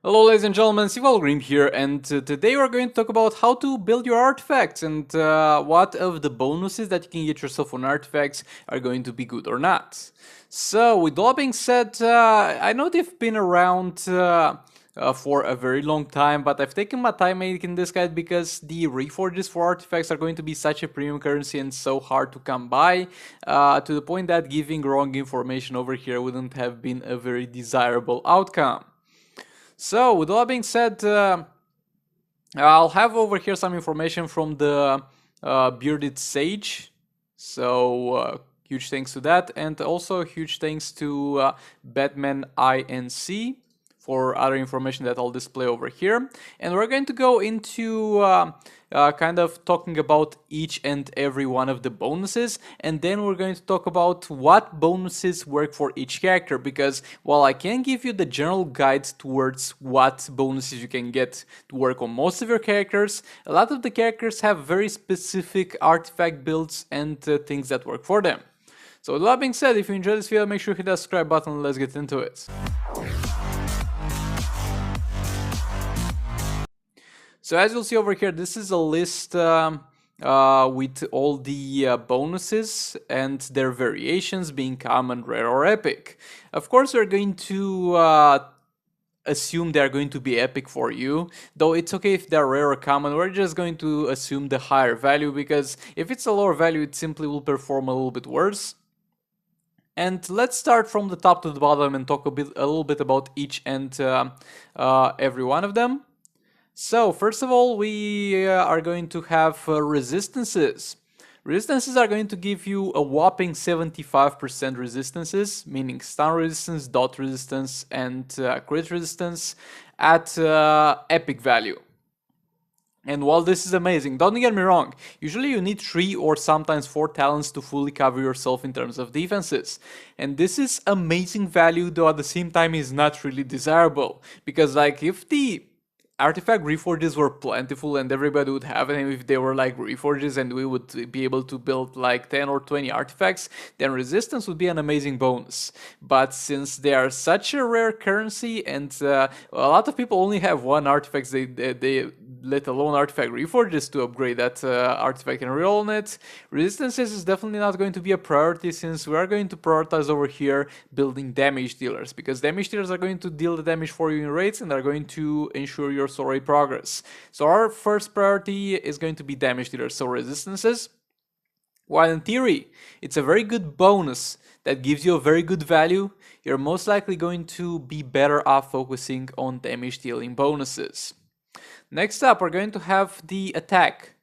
Hello ladies and gentlemen, Grim here, and today we're going to talk about how to build your artifacts and what of the bonuses that you can get yourself on artifacts are going to be good or not. So with all being said, I know they've been around for a very long time, but I've taken my time making this guide because the Reforges for artifacts are going to be such a premium currency and so hard to come by, to the point that giving wrong information over here wouldn't have been a very desirable outcome. So, with all that being said, I'll have over here some information from the Bearded Sage. So, huge thanks to that, and also huge thanks to Batman INC for other information that I'll display over here. And we're going to go into kind of talking about each and every one of the bonuses, and then we're going to talk about what bonuses work for each character, because while I can give you the general guide towards what bonuses you can get to work on most of your characters, a lot of the characters have very specific artifact builds and things that work for them. So with that being said, if you enjoyed this video, make sure to hit that subscribe button and let's get into it. So as you'll see over here, this is a list with all the bonuses and their variations being common, rare, or epic. Of course, we're going to assume they're going to be epic for you, though it's okay if they're rare or common. We're just going to assume the higher value, because if it's a lower value, it simply will perform a little bit worse. And let's start from the top to the bottom and talk a little bit about each and every one of them. So, first of all, we are going to have resistances. Resistances are going to give you a whopping 75% resistances, meaning stun resistance, dot resistance, and crit resistance at epic value. And while this is amazing, don't get me wrong, usually you need 3 or sometimes 4 talents to fully cover yourself in terms of defenses. And this is amazing value, though at the same time is not really desirable. Because like if the artifact reforges were plentiful and everybody would have them, if they were like reforges and we would be able to build like 10 or 20 artifacts, then resistance would be an amazing bonus. But since they are such a rare currency and a lot of people only have one artifact, they let alone artifact reforges to upgrade that artifact and reroll on it, resistances is definitely not going to be a priority, since we are going to prioritize over here building damage dealers, because damage dealers are going to deal the damage for you in raids and are going to ensure your story progress. So our first priority is going to be damage dealers, so resistances. While in theory, it's a very good bonus that gives you a very good value, you're most likely going to be better off focusing on damage dealing bonuses. Next up, we're going to have the attack.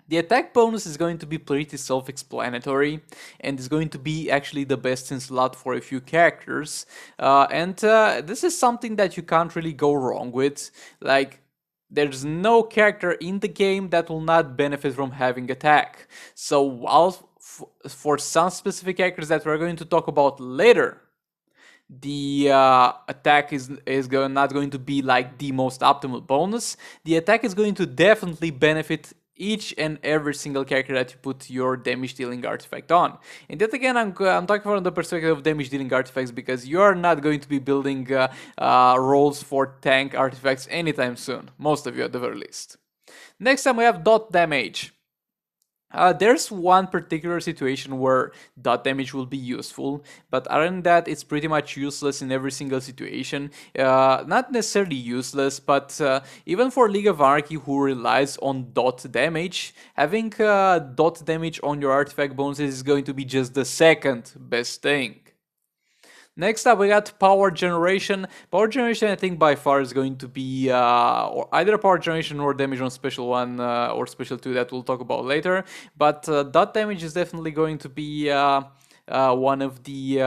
The attack bonus is going to be pretty self-explanatory and is going to be actually the best in slot for a few characters. This is something that you can't really go wrong with. Like, there's no character in the game that will not benefit from having attack. So while for some specific characters that we're going to talk about later, the attack is not going to be like the most optimal bonus, the attack is going to definitely benefit each and every single character that you put your damage dealing artifact on. And that again, I'm talking from the perspective of damage dealing artifacts, because you are not going to be building roles for tank artifacts anytime soon, most of you at the very least. Next time we have dot damage. There's one particular situation where dot damage will be useful, but other than that, it's pretty much useless in every single situation. Not necessarily useless, but even for League of Anarchy, who relies on dot damage, having dot damage on your artifact bonuses is going to be just the second best thing. Next up, we got power generation. Power generation, I think by far is going to be or either power generation or damage on special 1 or special 2 that we'll talk about later. But dot damage is definitely going to be one of the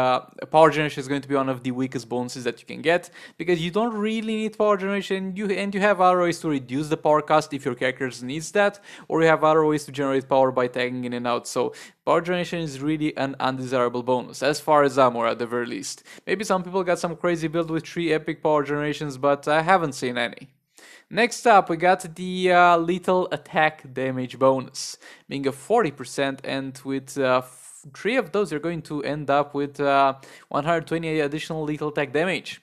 power generation is going to be one of the weakest bonuses that you can get, because you don't really need power generation. You have other ways to reduce the power cost if your character needs that, or you have other ways to generate power by tagging in and out. So power generation is really an undesirable bonus, as far as I'm aware at the very least. Maybe some people got some crazy build with 3 epic power generations, but I haven't seen any. Next up, we got the lethal attack damage bonus, being a 40%, and with 3 of those, you're going to end up with 120 additional lethal attack damage.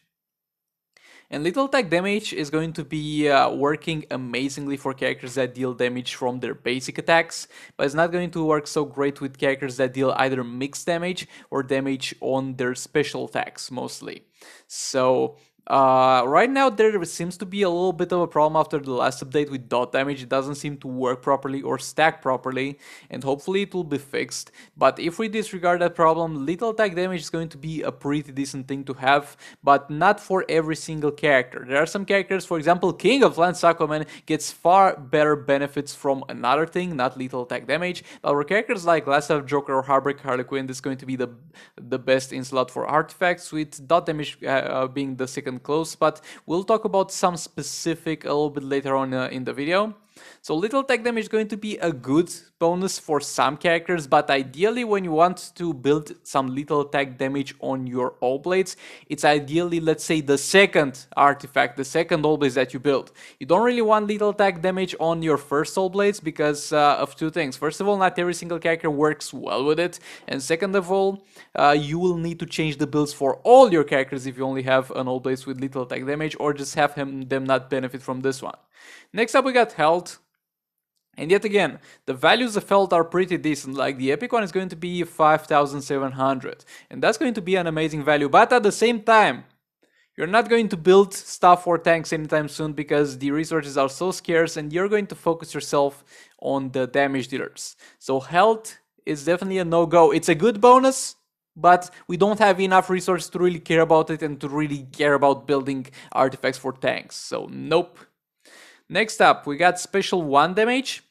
And little attack damage is going to be working amazingly for characters that deal damage from their basic attacks, but it's not going to work so great with characters that deal either mixed damage or damage on their special attacks mostly. So right now there seems to be a little bit of a problem after the last update with dot damage. It doesn't seem to work properly or stack properly, and hopefully it will be fixed. But if we disregard that problem, little attack damage is going to be a pretty decent thing to have, but not for every single character. There are some characters, for example, King of Lands Aquaman gets far better benefits from another thing, not lethal attack damage. But for characters like Last of Joker or Harlequin, this is going to be the best in slot for artifacts, with dot damage being the second close, but we'll talk about some specific a little bit later on in the video. So little attack damage is going to be a good bonus for some characters, but ideally when you want to build some little attack damage on your all blades, it's ideally, let's say, the second artifact, the second all blades that you build. You don't really want little attack damage on your first all blades because of two things. First of all, not every single character works well with it, and second of all, you will need to change the builds for all your characters if you only have an all blades with little attack damage, or just have them not benefit from this one. Next up we got health. And yet again, the values of health are pretty decent. Like the epic one is going to be 5,700, and that's going to be an amazing value. But at the same time, you're not going to build stuff for tanks anytime soon because the resources are so scarce, and you're going to focus yourself on the damage dealers. So health is definitely a no-go. It's a good bonus, but we don't have enough resources to really care about it and to really care about building artifacts for tanks. So nope. Next up, we got Special 1 damage.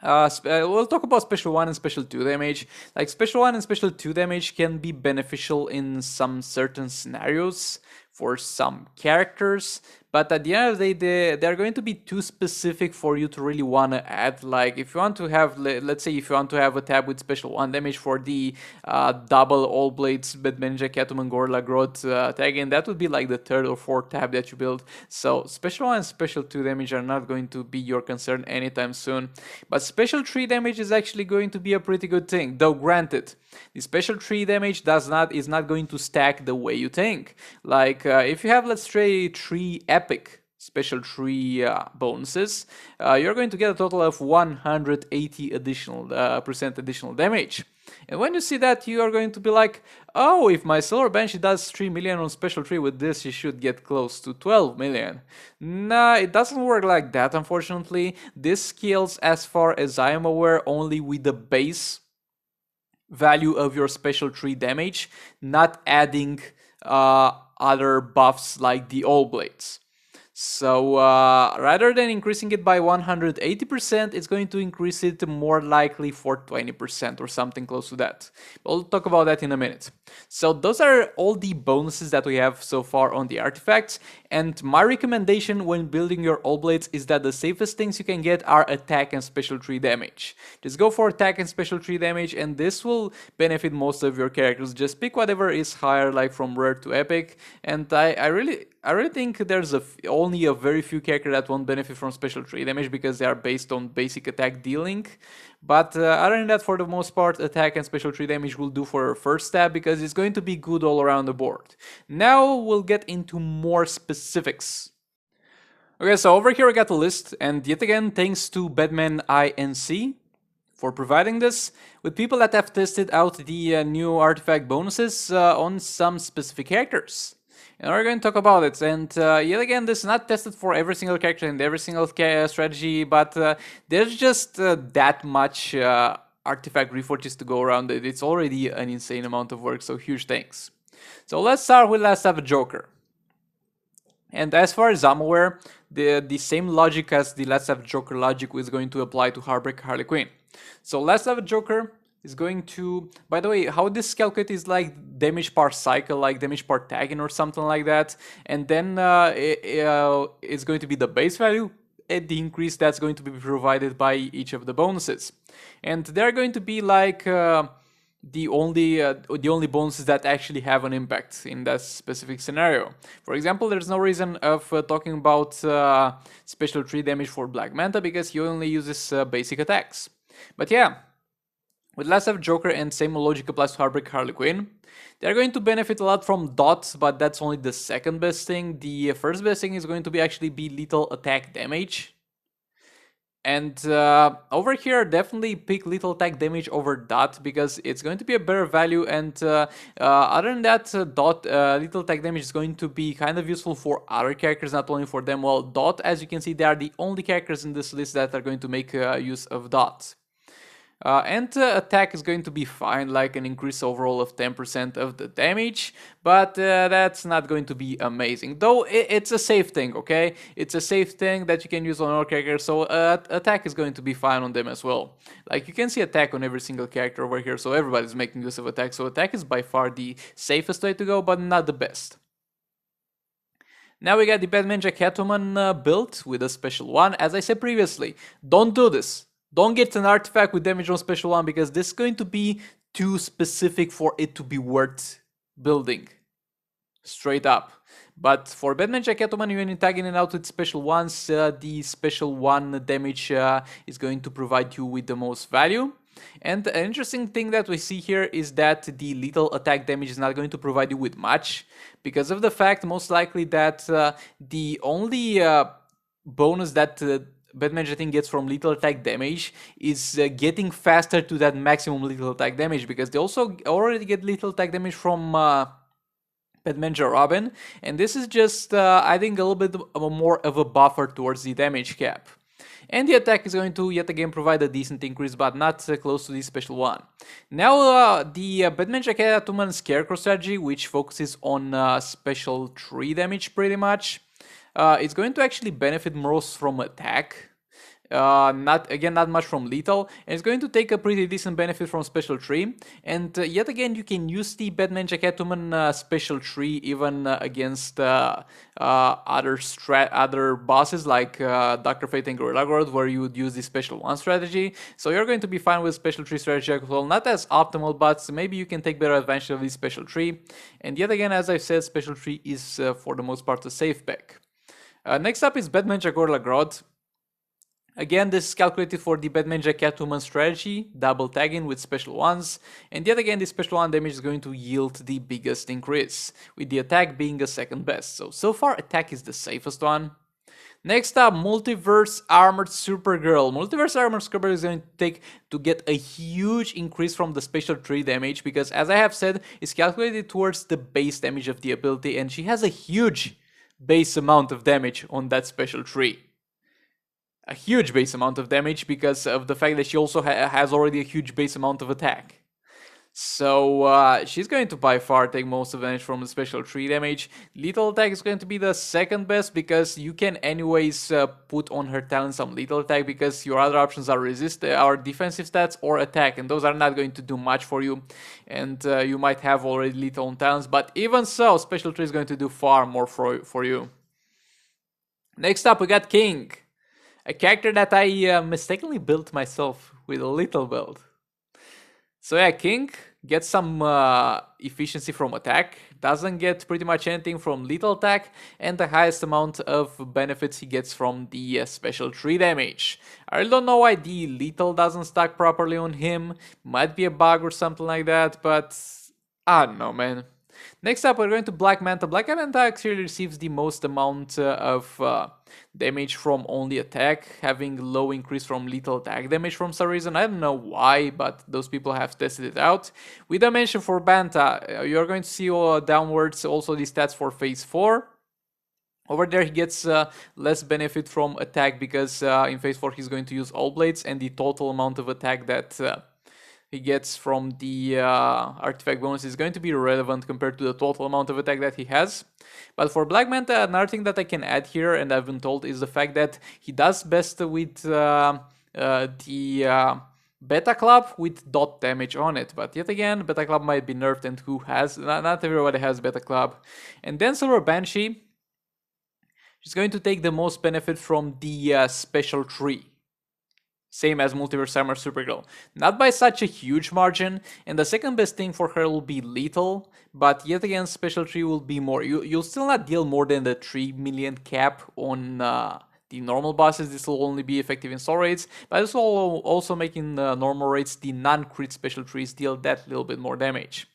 We'll talk about Special 1 and Special 2 damage. Like Special 1 and Special 2 damage can be beneficial in some certain scenarios for some characters, but at the end of the day, they're going to be too specific for you to really want to add. Like if you want to have, let's say if you want to have a tab with Special 1 damage for the double all blades Batman, Catwoman, Gorilla, Groot tag in, that would be like the third or fourth tab that you build. So Special 1 and Special 2 damage are not going to be your concern anytime soon. But Special 3 damage is actually going to be a pretty good thing, though granted, the Special 3 damage is not going to stack the way you think. Like if you have, let's say, 3 epic Special 3 bonuses, you're going to get a total of 180 percent additional damage. And when you see that, you are going to be like, oh, if my Silver Banshee does 3 million on Special 3 with this, you should get close to 12 million. Nah, it doesn't work like that, unfortunately. This scales, as far as I am aware, only with the base value of your Special 3 damage, not adding other buffs like the All Blades. So rather than increasing it by 180%, it's going to increase it more likely for 20% or something close to that. We'll talk about that in a minute. So those are all the bonuses that we have so far on the artifacts. And my recommendation when building your All Blades is that the safest things you can get are attack and Special 3 damage. Just go for attack and Special 3 damage, and this will benefit most of your characters. Just pick whatever is higher, like from rare to epic. And I really think there's only a very few characters that won't benefit from Special 3 damage because they are based on basic attack dealing. But other than that, for the most part, attack and Special 3 damage will do for first stab because it's going to be good all around the board. Now we'll get into more specifics. Okay, so over here I got the list, and yet again, thanks to Batman INC for providing this, with people that have tested out the new artifact bonuses on some specific characters. And we're going to talk about it, and yet again, this is not tested for every single character and every single strategy, but there's just that much artifact reforges to go around it. It's already an insane amount of work, so huge thanks. So let's start with Last of a Joker. And as far as I'm aware, the same logic as the Last of a Joker logic is going to apply to Harlequin. So Last of a Joker is going to, by the way, how this calculate is like damage per cycle, like damage per tagging or something like that, and then it's going to be the base value at the increase that's going to be provided by each of the bonuses, and they're going to be like the only bonuses that actually have an impact in that specific scenario. For example, there's no reason of talking about Special 3 damage for Black Manta because he only uses basic attacks. But yeah, With last have Joker and same logic applies to Heartbreak Harlequin. They're going to benefit a lot from dots, but that's only the second best thing. The first best thing is going to be actually be lethal attack damage. And over here, definitely pick lethal attack damage over dot because it's going to be a better value. And other than that, lethal attack damage is going to be kind of useful for other characters, not only for them. Well, dot, as you can see, they are the only characters in this list that are going to make use of dot. And attack is going to be fine, like an increase overall of 10% of the damage, but that's not going to be amazing. Though it's a safe thing, okay? It's a safe thing that you can use on all characters, so attack is going to be fine on them as well. Like, you can see attack on every single character over here, so everybody's making use of attack, so attack is by far the safest way to go, but not the best. Now we got the Batman Jack Catwoman build with a special one. As I said previously, don't do this. Don't get an artifact with damage on special one because this is going to be too specific for it to be worth building. Straight up. But for Batman Jack Catwoman, you need tagging it out with special ones. The special one damage is going to provide you with the most value. And an interesting thing that we see here is that the lethal attack damage is not going to provide you with much because of the fact most likely that the only bonus that Batman Jetting gets from lethal attack damage is getting faster to that maximum lethal attack damage because they also already get lethal attack damage from Batman Robin, and this is just I think a little bit more of a buffer towards the damage cap. And the attack is going to yet again provide a decent increase, but not close to the special one. Now the Batman Catwoman Scarecrow strategy, which focuses on special 3 damage pretty much. It's going to actually benefit most from attack, not much from lethal, and it's going to take a pretty decent benefit from special 3. And yet again, you can use the Batman Catwoman special 3 even against other bosses like Dr. Fate and Gorilla Grodd, where you would use the special 1 strategy. So you're going to be fine with special 3 strategy as well. Not as optimal, but maybe you can take better advantage of the special 3. And yet again, as I said, special 3 is for the most part a safe pick. Next up is Batman Gorilla Grodd. Again, this is calculated for the Batman Catwoman strategy, double tagging with special ones, and yet again the special one damage is going to yield the biggest increase, with the attack being the second best. So far attack is the safest one. Next up, Multiverse Armored Supergirl. Multiverse Armored Supergirl is going to get a huge increase from the special 3 damage because, as I have said, it's calculated towards the base damage of the ability, and she has a huge base amount of damage on that special 3. A huge base amount of damage because of the fact that she also has already a huge base amount of attack. So she's going to by far take most of the damage from the special 3 damage. Lethal attack is going to be the second best because you can anyways put on her talent some lethal attack because your other options are defensive stats or attack, and those are not going to do much for you. And you might have already lethal on talents, but even so, special 3 is going to do far more for you. Next up, we got King, a character that I mistakenly built myself with a lethal build. So yeah, King gets some efficiency from attack, doesn't get pretty much anything from lethal attack, and the highest amount of benefits he gets from the special 3 damage. I really don't know why the lethal doesn't stack properly on him, might be a bug or something like that, but I don't know, man. Next up, we're going to Black Manta. Black Manta actually receives the most amount of damage from only attack, having low increase from lethal attack damage from some reason. I don't know why, but those people have tested it out. With a mention for Manta, you're going to see downwards also the stats for Phase 4. Over there he gets less benefit from attack because in Phase 4 he's going to use all blades, and the total amount of attack that he gets from the artifact bonus is going to be irrelevant compared to the total amount of attack that he has. But for Black Manta, another thing that I can add here, and I've been told, is the fact that he does best with the Beta Club with dot damage on it. But yet again, Beta Club might be nerfed, and who has? Not everybody has Beta Club. And then Silver Banshee, she's going to take the most benefit from the special 3. Same as Multiverse Armor Supergirl. Not by such a huge margin, and the second best thing for her will be lethal, but yet again special 3 will be more. You'll still not deal more than the 3 million cap on the the normal bosses, this will only be effective in soul raids, but this will also make in normal raids the non-crit special trees deal that little bit more damage.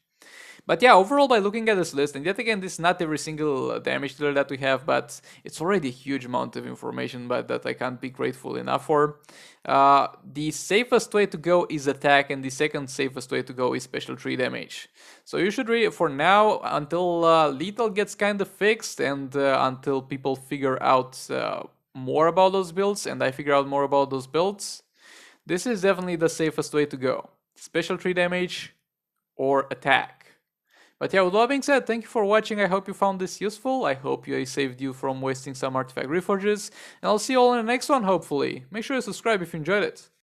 But yeah, overall, by looking at this list, and yet again, this is not every single damage dealer that we have, but it's already a huge amount of information, but that I can't be grateful enough for. The safest way to go is attack, and the second safest way to go is special tree damage. So you should really, for now, until lethal gets kind of fixed, and until people figure out more about those builds, and I figure out more about those builds, this is definitely the safest way to go. Special tree damage or attack. But yeah, with all that being said, thank you for watching. I hope you found this useful. I hope I saved you from wasting some artifact reforges. And I'll see you all in the next one, hopefully. Make sure to subscribe if you enjoyed it.